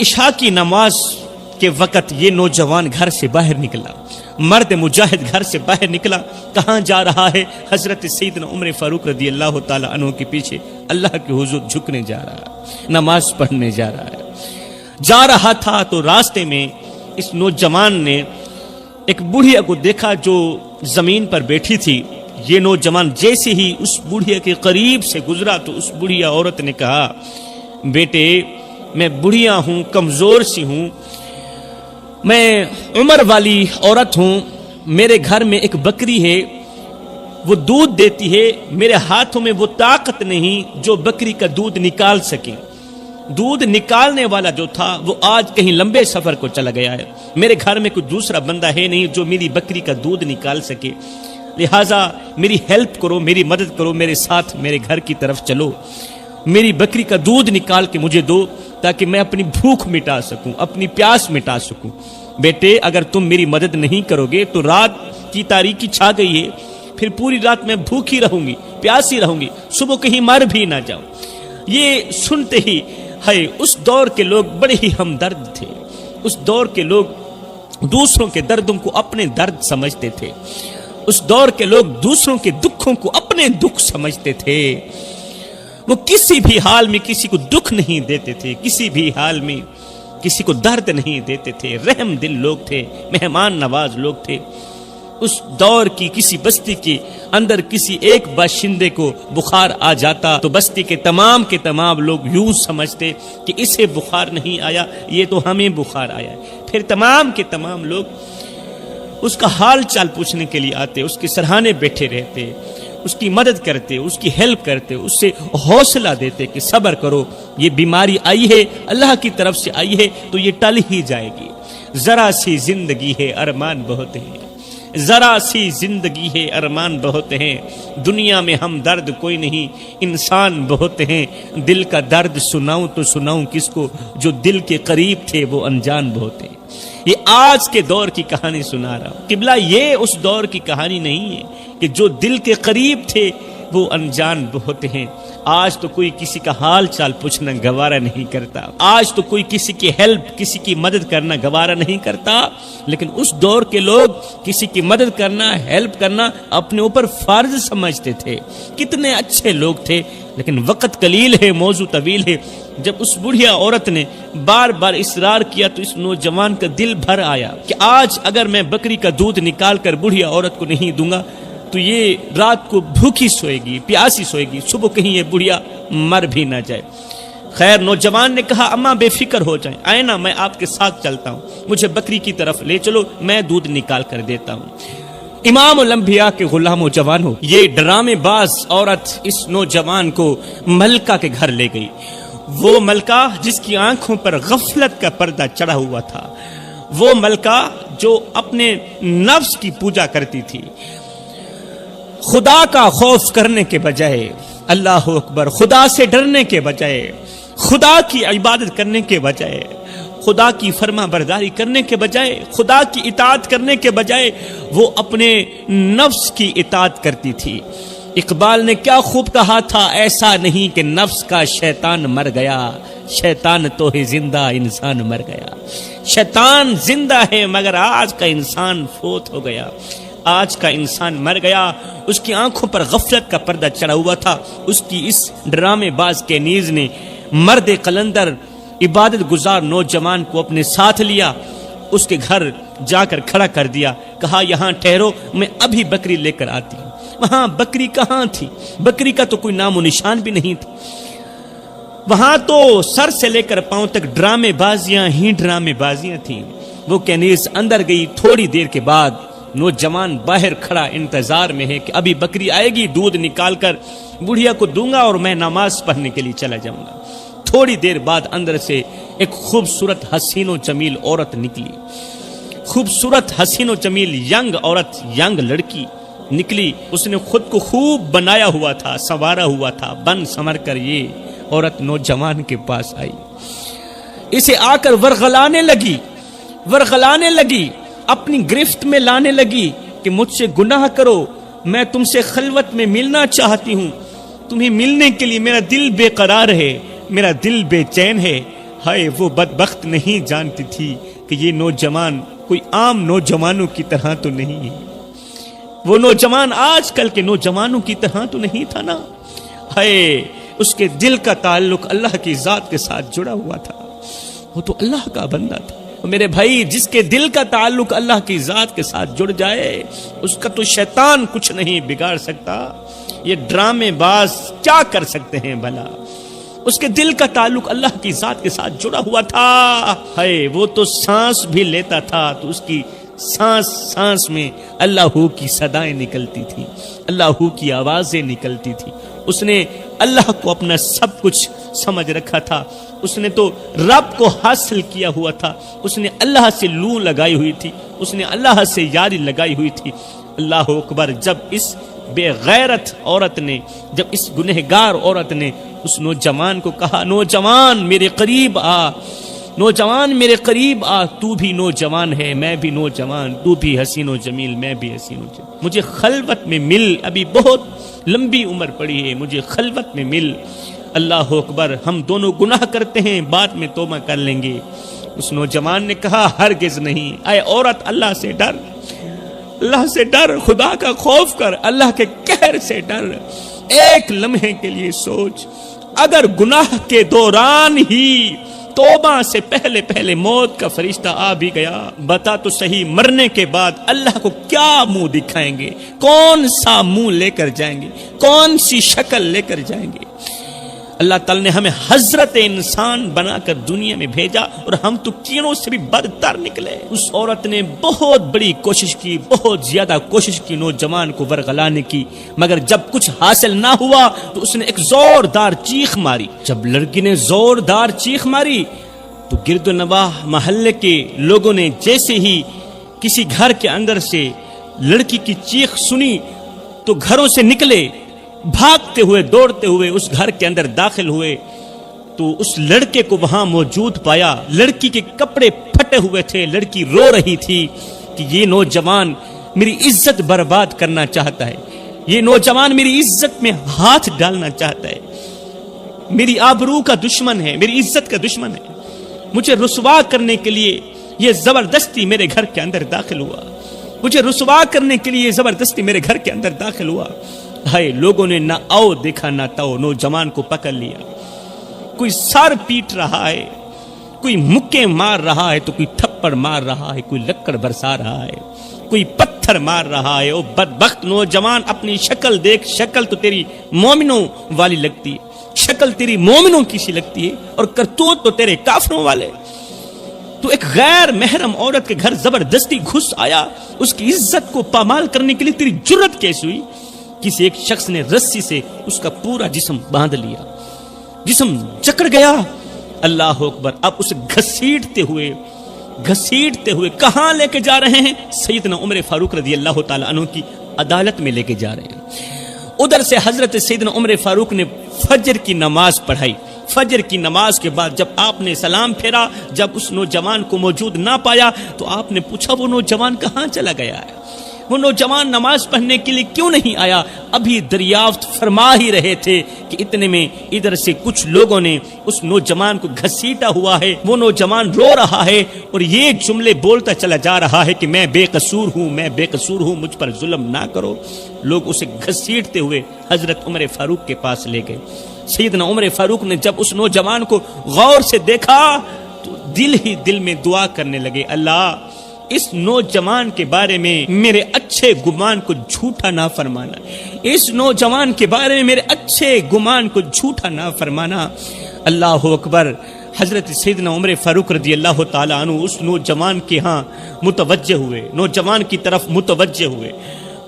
عشاء کی نماز کے وقت یہ نوجوان گھر سے باہر نکلا، مرد مجاہد گھر سے باہر نکلا. کہاں جا رہا ہے؟ حضرت سیدنا عمر فاروق رضی اللہ تعالی عنہ کے پیچھے اللہ کے حضور جھکنے جا رہا ہے، نماز پڑھنے جا رہا ہے. جا رہا تھا تو راستے میں اس نوجوان نے ایک بوڑھیا کو دیکھا جو زمین پر بیٹھی تھی. یہ نوجوان جیسے ہی اس بوڑھیا کے قریب سے گزرا تو اس بوڑھیا عورت نے کہا، بیٹے میں بوڑھیا ہوں، کمزور سی ہوں، میں عمر والی عورت ہوں، میرے گھر میں ایک بکری ہے، وہ دودھ دیتی ہے، میرے ہاتھوں میں وہ طاقت نہیں جو بکری کا دودھ نکال سکے. دودھ نکالنے والا جو تھا وہ آج کہیں لمبے سفر کو چلا گیا ہے، میرے گھر میں کوئی دوسرا بندہ ہے نہیں جو میری بکری کا دودھ نکال سکے، لہٰذا میری ہیلپ کرو، میری مدد کرو، میرے ساتھ میرے گھر کی طرف چلو، میری بکری کا دودھ نکال کے مجھے دو تاکہ میں اپنی بھوک مٹا سکوں، اپنی پیاس مٹا سکوں. بیٹے اگر تم میری مدد نہیں کرو گے تو رات کی تاریکی چھا گئی ہے، پھر پوری رات میں بھوکی رہوں گی، پیاسی رہوں گی، صبح کہیں مر بھی نہ جاؤں. یہ سنتے ہی ہے اس دور کے لوگ بڑے ہی ہمدرد تھے. اس دور کے لوگ دوسروں کے دردوں کو اپنے درد سمجھتے تھے. اس دور کے لوگ دوسروں کے دکھوں کو اپنے دکھ سمجھتے تھے. وہ کسی بھی حال میں کسی کو دکھ نہیں دیتے تھے، کسی بھی حال میں کسی کو درد نہیں دیتے تھے. رحم دل لوگ تھے، مہمان نواز لوگ تھے. اس دور کی کسی بستی کے اندر کسی ایک باشندے کو بخار آ جاتا تو بستی کے تمام لوگ یوں سمجھتے کہ اسے بخار نہیں آیا، یہ تو ہمیں بخار آیا ہے. پھر تمام کے تمام لوگ اس کا حال چال پوچھنے کے لیے آتے، اس کے سرہانے بیٹھے رہتے، اس کی مدد کرتے، اس کی ہیلپ کرتے، اس سے حوصلہ دیتے کہ صبر کرو، یہ بیماری آئی ہے اللہ کی طرف سے آئی ہے تو یہ ٹل ہی جائے گی. ذرا سی زندگی ہے ارمان بہت ہیں، ذرا سی زندگی ہے ارمان بہت ہیں، دنیا میں ہم درد کوئی نہیں، انسان بہت ہیں. دل کا درد سناؤں تو سناؤں کس کو، جو دل کے قریب تھے وہ انجان بہت ہیں. یہ آج کے دور کی کہانی سنا رہا ہوں قبلہ، یہ اس دور کی کہانی نہیں ہے کہ جو دل کے قریب تھے وہ انجان بہت ہیں. آج تو کوئی کسی کا حال چال پوچھنا گوارا نہیں کرتا، آج تو کوئی کسی کی ہیلپ، کسی کی مدد کرنا گوارا نہیں کرتا. لیکن اس دور کے لوگ کسی کی مدد کرنا، ہیلپ کرنا اپنے اوپر فرض سمجھتے تھے. کتنے اچھے لوگ تھے. لیکن وقت قلیل ہے، موضوع طویل ہے. جب اس بڑھیا عورت نے بار بار اصرار کیا تو اس نوجوان کا دل بھر آیا کہ آج اگر میں بکری کا دودھ نکال کر بڑھیا عورت کو نہیں دوں گا تو یہ رات کو بھوکی سوئے گی، پیاسی سوئے گی، صبح کہیں یہ بڑھیا مر بھی نہ جائے. خیر نوجوان نے کہا، اماں بے فکر ہو جائیں، آئے نا میں آپ کے ساتھ چلتا ہوں، مجھے بکری کی طرف لے چلو، میں دودھ نکال کر دیتا ہوں. امام الانبیاء کے غلام و جوانوں، یہ ڈرامے باز عورت اس نوجوان کو ملکہ کے گھر لے گئی. وہ ملکہ جس کی آنکھوں پر غفلت کا پردہ چڑھا ہوا تھا، وہ ملکہ جو اپنے نفس کی پوجا کرتی تھی، خدا کا خوف کرنے کے بجائے، اللہ اکبر، خدا سے ڈرنے کے بجائے، خدا کی عبادت کرنے کے بجائے، خدا کی فرما برداری کرنے کے بجائے، خدا کی اطاعت کرنے کے بجائے وہ اپنے نفس کی اطاعت کرتی تھی. اقبال نے کیا خوب کہا تھا، ایسا نہیں کہ نفس کا شیطان مر گیا، شیطان تو ہے زندہ، انسان مر گیا. شیطان زندہ ہے مگر آج کا انسان فوت ہو گیا، آج کا انسان مر گیا. اس کی آنکھوں پر غفلت کا پردہ چڑھا ہوا تھا. اس کی اس ڈرامے باز کے نیز نے مرد قلندر عبادت گزار نوجوان کو اپنے ساتھ لیا، اس کے گھر جا کر کھڑا کر دیا، کہا یہاں ٹھہرو، میں ابھی بکری لے کر آتی ہوں. وہاں بکری کہاں تھی؟ بکری کا تو کوئی نام و نشان بھی نہیں تھا. وہاں تو سر سے لے کر پاؤں تک ڈرامے بازیاں ہی ڈرامے بازیاں تھیں. وہ کنیز اندر گئی. تھوڑی دیر کے بعد نوجوان باہر کھڑا انتظار میں ہے کہ ابھی بکری آئے گی، دودھ نکال کر بڑھیا کو دوں گا اور میں نماز پڑھنے کے لیے چلا جاؤں گا. تھوڑی دیر بعد اندر سے ایک خوبصورت حسین و جمیل عورت نکلی. خوبصورت حسین و جمیل ینگ عورت، ینگ لڑکی نکلی. اس نے خود کو خوب بنایا ہوا تھا، سنوارا ہوا تھا. بن سنور کر یہ عورت نوجوان کے پاس آئی، اسے آ کر ورغلانے لگی، اپنی گرفت میں لانے لگی کہ مجھ سے گناہ کرو، میں تم سے خلوت میں ملنا چاہتی ہوں، تمہیں ملنے کے لیے میرا دل بے قرار ہے، میرا دل بے چین ہے. ہائے وہ بدبخت نہیں جانتی تھی کہ یہ نوجوان کوئی عام نوجوانوں کی طرح تو نہیں ہے، وہ نوجوان آج کل کے نوجوانوں کی طرح تو نہیں تھا نا۔ ہائے اس کے دل کا تعلق اللہ کی ذات کے ساتھ جڑا ہوا تھا، وہ تو اللہ کا بندہ تھا۔ میرے بھائی، جس کے دل کا تعلق اللہ کی ذات کے ساتھ جڑ جائے اس کا تو شیطان کچھ نہیں بگاڑ سکتا، یہ ڈرامے باز کیا کر سکتے ہیں بھلا۔ اس کے دل کا تعلق اللہ کی ذات کے ساتھ جڑا ہوا تھا۔ ہائے وہ تو سانس بھی لیتا تھا تو اس کی سانس سانس میں اللہ کی صدائیں نکلتی تھی، اللہ کی آوازیں نکلتی تھی۔ اس نے اللہ کو اپنا سب کچھ سمجھ رکھا تھا، اس نے تو رب کو حاصل کیا ہوا تھا، اس نے اللہ سے لو لگائی ہوئی تھی، اس نے اللہ سے یاری لگائی ہوئی تھی۔ اللہ اکبر، جب اس بے غیرت عورت نے، جب اس گنہگار عورت نے اس نوجوان کو کہا، نوجوان میرے قریب آ، نوجوان میرے قریب آ، تو بھی نوجوان ہے میں بھی نوجوان، تو بھی حسین و جمیل میں بھی حسین و جمیل، مجھے خلوت میں مل، ابھی بہت لمبی عمر پڑی ہے، مجھے خلوت میں مل۔ اللہ اکبر، ہم دونوں گناہ کرتے ہیں، بعد میں توبہ کر لیں گے۔ اس نوجوان نے کہا، ہرگز نہیں، اے عورت اللہ سے ڈر، اللہ سے ڈر، خدا کا خوف کر، اللہ کے قہر سے ڈر۔ ایک لمحے کے لیے سوچ، اگر گناہ کے دوران ہی توبہ سے پہلے پہلے موت کا فرشتہ آ بھی گیا، بتا تو صحیح، مرنے کے بعد اللہ کو کیا منہ دکھائیں گے، کون سا منہ لے کر جائیں گے، کون سی شکل لے کر جائیں گے۔ اللہ تعالی نے ہمیں حضرت انسان بنا کر دنیا میں بھیجا اور ہم تو کیڑوں سے بھی بدتر نکلے۔ اس عورت نے بہت بڑی کوشش کی، بہت زیادہ کوشش کی نوجوان کو ورغلانے کی، مگر جب کچھ حاصل نہ ہوا تو اس نے ایک زوردار چیخ ماری۔ جب لڑکی نے زوردار چیخ ماری تو گرد و نواح محلے کے لوگوں نے جیسے ہی کسی گھر کے اندر سے لڑکی کی چیخ سنی تو گھروں سے نکلے، بھاگتے ہوئے دوڑتے ہوئے اس گھر کے اندر داخل ہوئے تو اس لڑکے کو وہاں موجود پایا۔ لڑکی کے کپڑے پھٹے ہوئے تھے، لڑکی رو رہی تھی کہ یہ نوجوان میری عزت برباد کرنا چاہتا ہے، یہ نوجوان میری عزت میں ہاتھ ڈالنا چاہتا ہے، میری آبرو کا دشمن ہے، میری عزت کا دشمن ہے، مجھے رسوا کرنے کے لیے یہ زبردستی میرے گھر کے اندر داخل ہوا، مجھے رسوا کرنے کے لیے زبردستی میرے گھر کے اندر داخل ہوا۔ ہائے لوگوں نے نہ آؤ دیکھا نہ تاؤ، نوجوان کو پکڑ لیا، کوئی سر پیٹ رہا ہے، کوئی مکے مار رہا ہے تو کوئی تھپڑ مار رہا ہے، کوئی لکڑ برسا رہا ہے، کوئی پتھر مار رہا ہے۔ او بدبخت نوجوان، اپنی شکل دیکھ، شکل تو تیری مومنوں والی لگتی ہے، شکل تیری مومنوں کی سی لگتی ہے اور کرتوت تو تیرے کافروں والے۔ تو ایک غیر محرم عورت کے گھر زبردستی گھس آیا، اس کی عزت کو پامال کرنے کے لیے تیری جرت کیسے ہوئی؟ کسی ایک شخص نے رسی سے اس کا پورا جسم باندھ لیا، جسم جکڑ گیا۔ اللہ اکبر، اب اسے گھسیٹتے ہوئے کہاں لے کے جا رہے ہیں؟ سیدنا عمر فاروق رضی اللہ تعالی عنہ کی عدالت میں لے کے جا رہے ہیں۔ ادھر سے حضرت سیدنا عمر فاروق نے فجر کی نماز پڑھائی۔ فجر کی نماز کے بعد جب آپ نے سلام پھیرا، جب اس نوجوان کو موجود نہ پایا تو آپ نے پوچھا وہ نوجوان کہاں چلا گیا ہے، وہ نوجوان نماز پڑھنے کے لیے کیوں نہیں آیا؟ ابھی دریافت فرما ہی رہے تھے کہ اتنے میں ادھر سے کچھ لوگوں نے اس نوجوان کو گھسیٹا ہوا ہے، وہ نوجوان رو رہا ہے اور یہ جملے بولتا چلا جا رہا ہے کہ میں بے قصور ہوں، میں بے قصور ہوں، مجھ پر ظلم نہ کرو۔ لوگ اسے گھسیٹتے ہوئے حضرت عمر فاروق کے پاس لے گئے۔ سیدنا عمر فاروق نے جب اس نوجوان کو غور سے دیکھا تو دل ہی دل میں دعا کرنے لگے، اللہ اس نوجوان کے بارے میں میرے اچھے گمان کو جھوٹا نہ فرمانا، اس نوجوان کے بارے میں میرے اچھے گمان کو جھوٹا نہ فرمانا۔ اللہ اکبر، حضرت سیدنا عمر فاروق رضی اللہ تعالی عنہ اس نوجوان کے ہاں متوجہ ہوئے، نوجوان کی طرف متوجہ ہوئے،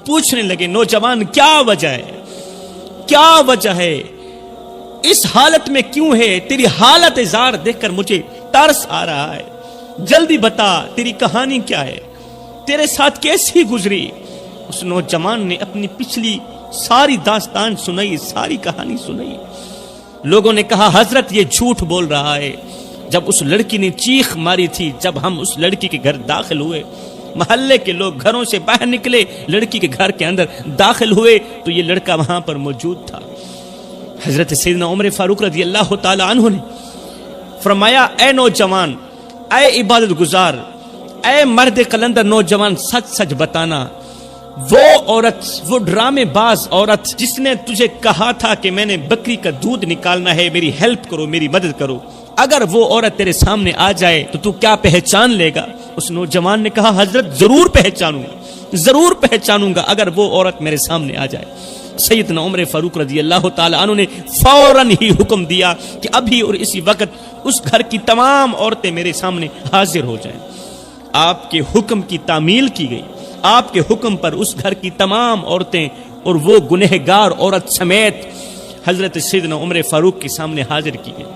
پوچھنے لگے، نوجوان کیا وجہ ہے، کیا وجہ ہے، اس حالت میں کیوں ہے؟ تیری حالت زار دیکھ کر مجھے ترس آ رہا ہے، جلدی بتا تیری کہانی کیا ہے، تیرے ساتھ کیسی گزری؟ اس نوجوان نے اپنی پچھلی ساری داستان سنائی، ساری کہانی سنائی۔ لوگوں نے کہا حضرت یہ جھوٹ بول رہا ہے، جب اس لڑکی نے چیخ ماری تھی، جب ہم اس لڑکی کے گھر داخل ہوئے، محلے کے لوگ گھروں سے باہر نکلے، لڑکی کے گھر کے اندر داخل ہوئے تو یہ لڑکا وہاں پر موجود تھا۔ حضرت سیدنا عمر فاروق رضی اللہ تعالی عنہ نے فرمایا اے نوجوان، اے عبادت گزار، اے مرد قلندر نوجوان، سچ سچ بتانا، وہ عورت، وہ ڈرامے باز عورت جس نے تجھے کہا تھا کہ میں نے بکری کا دودھ نکالنا ہے، میری ہیلپ کرو، میری مدد کرو، اگر وہ عورت تیرے سامنے آ جائے تو کیا پہچان لے گا؟ اس نوجوان نے کہا حضرت ضرور پہچانوں گا، ضرور پہچانوں گا اگر وہ عورت میرے سامنے آ جائے۔ سیدنا عمر فاروق رضی اللہ تعالی عنہ نے فوراً ہی حکم دیا کہ ابھی اور اسی وقت اس گھر کی تمام عورتیں میرے سامنے حاضر ہو جائیں۔ آپ کے حکم کی تعمیل کی گئی، آپ کے حکم پر اس گھر کی تمام عورتیں اور وہ گنہگار عورت سمیت حضرت سیدنا عمر فاروق کے سامنے حاضر کی گئی۔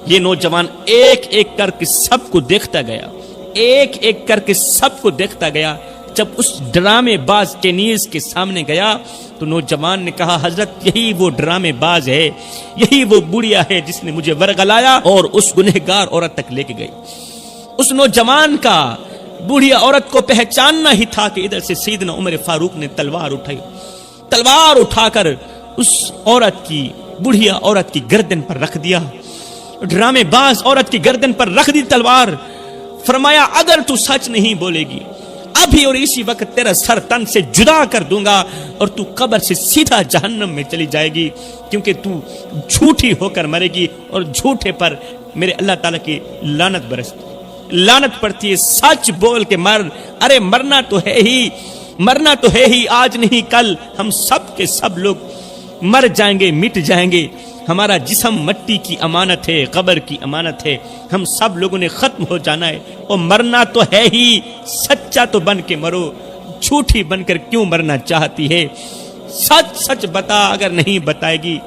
یہ نوجوان ایک ایک کر کے سب کو دیکھتا گیا، ایک ایک کر کے سب کو دیکھتا گیا۔ جب اس ڈرامے باز کنیز کے سامنے گیا تو نوجوان نے کہا حضرت یہی وہ ڈرامے باز ہے، یہی وہ بڑھیا ہے جس نے مجھے ورغلایا اور اس گنہگار عورت تک لے کے گئی۔ اس نوجوان کا بوڑھیا عورت کو پہچاننا ہی تھا کہ ادھر سے سیدنا عمر فاروق نے تلوار اٹھائی، تلوار اٹھا کر اس عورت کی، بوڑھیا عورت کی گردن پر رکھ دیا، ڈرامے باز عورت کی گردن پر رکھ دی تلوار۔ فرمایا اگر تو سچ نہیں بولے گی ابھی اور اسی وقت تیرا سر تن سے جدا کر دوں گا اور تو قبر سے سیدھا جہنم میں چلی جائے گی، کیونکہ تو جھوٹی ہو کر مرے گی اور جھوٹے پر میرے اللہ تعالیٰ کی لعنت برستی، لعنت پڑتی ہے۔ سچ بول کے مر، ارے مرنا تو ہے ہی، مرنا تو ہے ہی، آج نہیں کل ہم سب کے سب لوگ مر جائیں گے، مٹ جائیں گے۔ ہمارا جسم مٹی کی امانت ہے، قبر کی امانت ہے، ہم سب لوگوں نے ختم ہو جانا ہے اور مرنا تو ہے ہی۔ سچا تو بن کے مرو، جھوٹی بن کر کیوں مرنا چاہتی ہے؟ سچ سچ بتا، اگر نہیں بتائے گی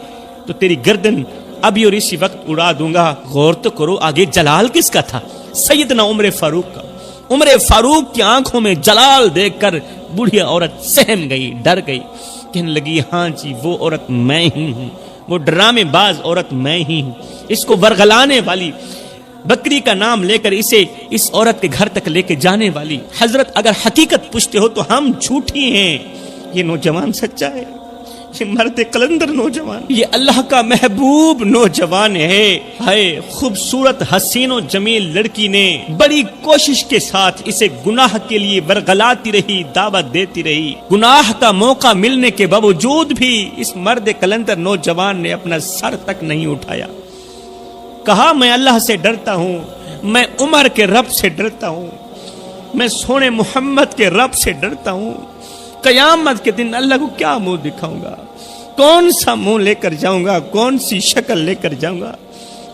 تو تیری گردن ابھی اور اسی وقت اڑا دوں گا۔ غور تو کرو آگے جلال کس کا تھا؟ سیدنا عمر فاروق کا۔ عمر فاروق کی آنکھوں میں جلال دیکھ کر بوڑھیا عورت سہم گئی، ڈر گئی، کہنے لگی ہاں جی وہ عورت میں ہی ہوں، وہ ڈرامے باز عورت میں ہی ہوں، اس کو ورغلانے والی، بکری کا نام لے کر اسے اس عورت کے گھر تک لے کے جانے والی۔ حضرت اگر حقیقت پوچھتے ہو تو ہم جھوٹی ہیں، یہ نوجوان سچا ہے، یہ مرد قلندر نوجوان، یہ اللہ کا محبوب نوجوان ہے۔ ہائے خوبصورت حسین و جمیل لڑکی نے بڑی کوشش کے ساتھ اسے گناہ کے لیے ورغلاتی رہی، دعوت دیتی رہی، گناہ کا موقع ملنے کے باوجود بھی اس مرد قلندر نوجوان نے اپنا سر تک نہیں اٹھایا۔ کہا میں اللہ سے ڈرتا ہوں، میں عمر کے رب سے ڈرتا ہوں، میں سونے محمد کے رب سے ڈرتا ہوں، قیامت کے دن اللہ کو کیا منہ دکھاؤں گا، کون سا منہ لے کر جاؤں گا، کون سی شکل لے کر جاؤں گا؟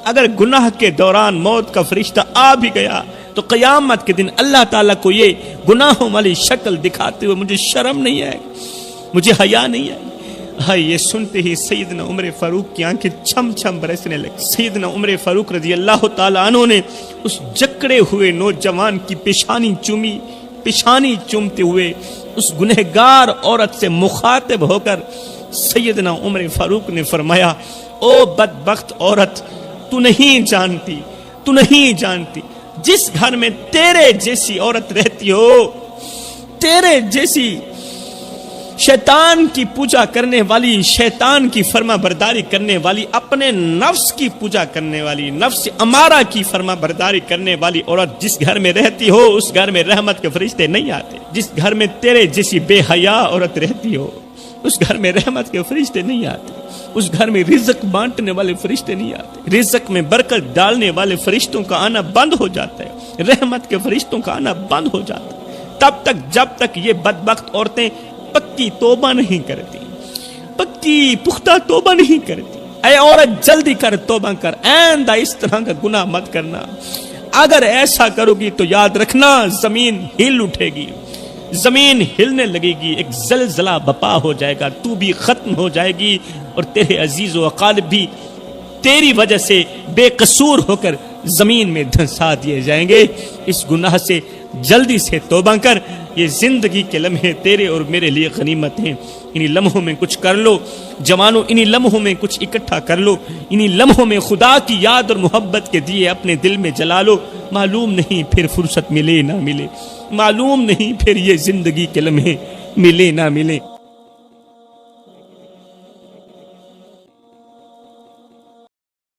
اگر گناہ کے دوران موت کا فرشتہ آ بھی گیا تو قیامت کے دن اللہ تعالیٰ کو یہ گناہوں والی شکل دکھاتے ہوئے مجھے شرم نہیں آئے، مجھے حیا نہیں آئے۔ ہاں یہ سنتے ہی سیدنا عمر فاروق کی آنکھیں چھم چھم برسنے لگی۔ سیدنا عمر فاروق رضی اللہ تعالیٰ عنہ نے اس جکڑے ہوئے نوجوان کی پیشانی چومی، پیشانی چومتے ہوئے اس گنہگار عورت سے مخاطب ہو کر سیدنا عمر فاروق نے فرمایا او بدبخت عورت، تو نہیں جانتی، تو نہیں جانتی، جس گھر میں تیرے جیسی عورت رہتی ہو، تیرے جیسی شیطان کی پوجا کرنے والی، شیطان کی فرما برداری کرنے والی، اپنے نفس کی پوجا کرنے والی، نفس امارہ کی فرما برداری کرنے والی عورت جس گھر میں رہتی ہو اس گھر میں رحمت کے فرشتے نہیں آتے۔ جس گھر میں تیرے جیسی بے حیا عورت رہتی ہو اس گھر میں رحمت کے فرشتے نہیں آتے، اس گھر میں رزق بانٹنے والے فرشتے نہیں آتے، رزق میں برکت ڈالنے والے فرشتوں کا آنا بند ہو جاتا ہے، رحمت کے فرشتوں کا آنا بند ہو جاتا ہے تب تک جب تک یہ بدبخت عورتیں پکی توبہ نہیں کرتی، پکی پختہ توبہ نہیں کرتی۔ اے عورت جلدی کر، توبہ کر، آئندہ اس طرح کا گناہ مت کرنا، اگر ایسا کرو گی تو یاد رکھنا زمین ہل اٹھے گی، زمین ہلنے لگے گی، ایک زلزلہ بپا ہو جائے گا، تو بھی ختم ہو جائے گی اور تیرے عزیز و اقارب بھی تیری وجہ سے بے قصور ہو کر زمین میں دھنسا دیے جائیں گے۔ اس گناہ سے جلدی سے توبہ کر، یہ زندگی کے لمحے تیرے اور میرے لیے غنیمت ہیں، انہی لمحوں میں کچھ کر لو جوانوں، انہی لمحوں میں کچھ اکٹھا کر لو، انہی لمحوں میں خدا کی یاد اور محبت کے دیے اپنے دل میں جلا لو، معلوم نہیں پھر فرصت ملے نہ ملے، معلوم نہیں پھر یہ زندگی کے لمحے ملے نہ ملے۔